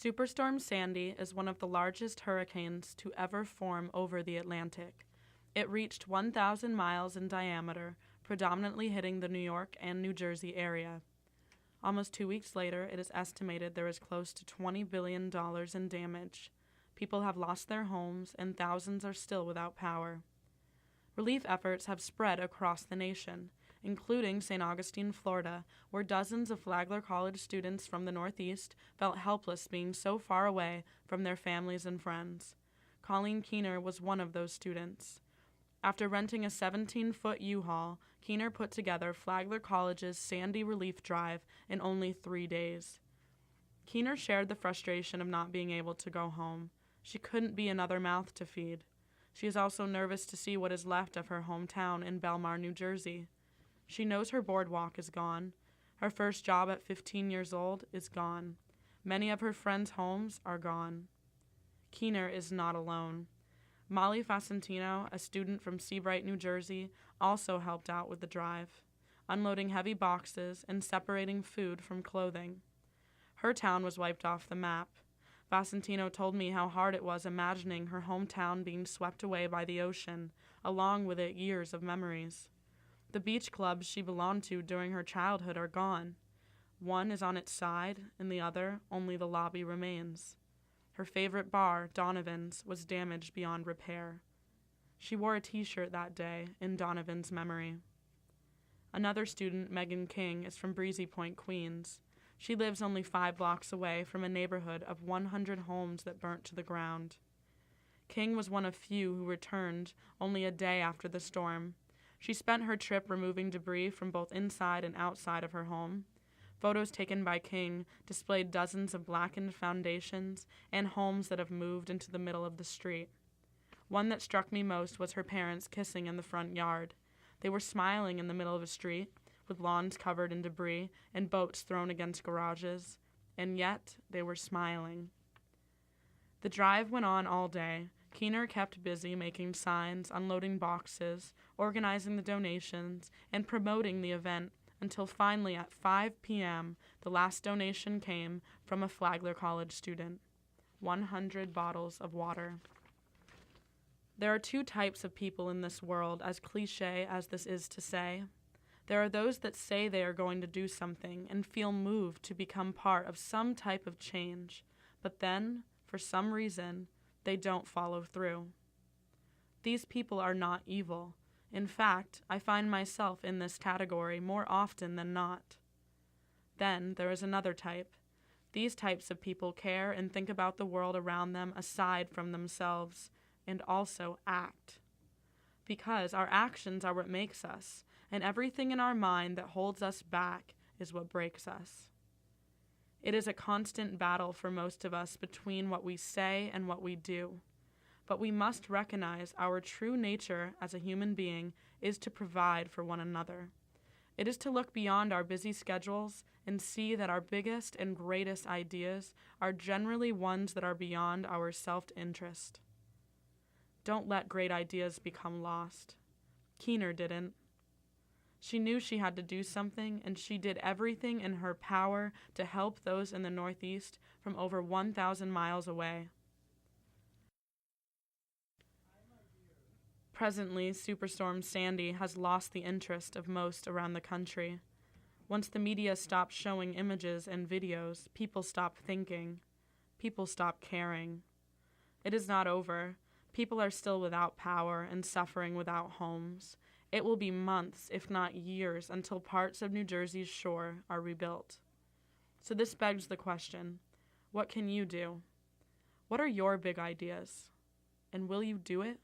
Superstorm Sandy is one of the largest hurricanes to ever form over the Atlantic. It reached 1,000 miles in diameter, predominantly hitting the New York and New Jersey area. Almost 2 weeks later, it is estimated there is close to $20 billion in damage. People have lost their homes, and thousands are still without power. Relief efforts have spread across the nation, including St. Augustine, Florida, where dozens of Flagler College students from the Northeast felt helpless being so far away from their families and friends. Colleen Keener was one of those students. After renting a 17-foot U-Haul, Keener put together Flagler College's Sandy Relief Drive in only 3 days. Keener shared the frustration of not being able to go home. She couldn't be another mouth to feed. She is also nervous to see what is left of her hometown in Belmar, New Jersey. She knows her boardwalk is gone. Her first job at 15 years old is gone. Many of her friends' homes are gone. Keener is not alone. Molly Facentino, a student from Seabright, New Jersey, also helped out with the drive, unloading heavy boxes and separating food from clothing. Her town was wiped off the map. Facentino told me how hard it was imagining her hometown being swept away by the ocean, along with it years of memories. The beach clubs she belonged to during her childhood are gone. One is on its side, and the other, only the lobby remains. Her favorite bar, Donovan's, was damaged beyond repair. She wore a t-shirt that day in Donovan's memory. Another student, Megan King, is from Breezy Point, Queens. She lives only 5 blocks away from a neighborhood of 100 homes that burnt to the ground. King was one of few who returned only a day after the storm. She spent her trip removing debris from both inside and outside of her home. Photos taken by King displayed dozens of blackened foundations and homes that have moved into the middle of the street. One that struck me most was her parents kissing in the front yard. They were smiling in the middle of a street, with lawns covered in debris and boats thrown against garages, and yet they were smiling. The drive went on all day. Keener kept busy making signs, unloading boxes, organizing the donations, and promoting the event until finally at 5 p.m. the last donation came from a Flagler College student: 100 bottles of water. There are 2 types of people in this world, as cliché as this is to say. There are those that say they are going to do something and feel moved to become part of some type of change, but then, for some reason, they don't follow through. These people are not evil. In fact, I find myself in this category more often than not. Then there is another type. These types of people care and think about the world around them aside from themselves, and also act. Because our actions are what makes us, and everything in our mind that holds us back is what breaks us. It is a constant battle for most of us between what we say and what we do. But we must recognize our true nature as a human being is to provide for one another. It is to look beyond our busy schedules and see that our biggest and greatest ideas are generally ones that are beyond our self-interest. Don't let great ideas become lost. Keener didn't. She knew she had to do something, and she did everything in her power to help those in the Northeast from over 1,000 miles away. Presently, Superstorm Sandy has lost the interest of most around the country. Once the media stopped showing images and videos, people stopped thinking. People stopped caring. It is not over. People are still without power and suffering without homes. It will be months, if not years, until parts of New Jersey's shore are rebuilt. So this begs the question, what can you do? What are your big ideas? And will you do it?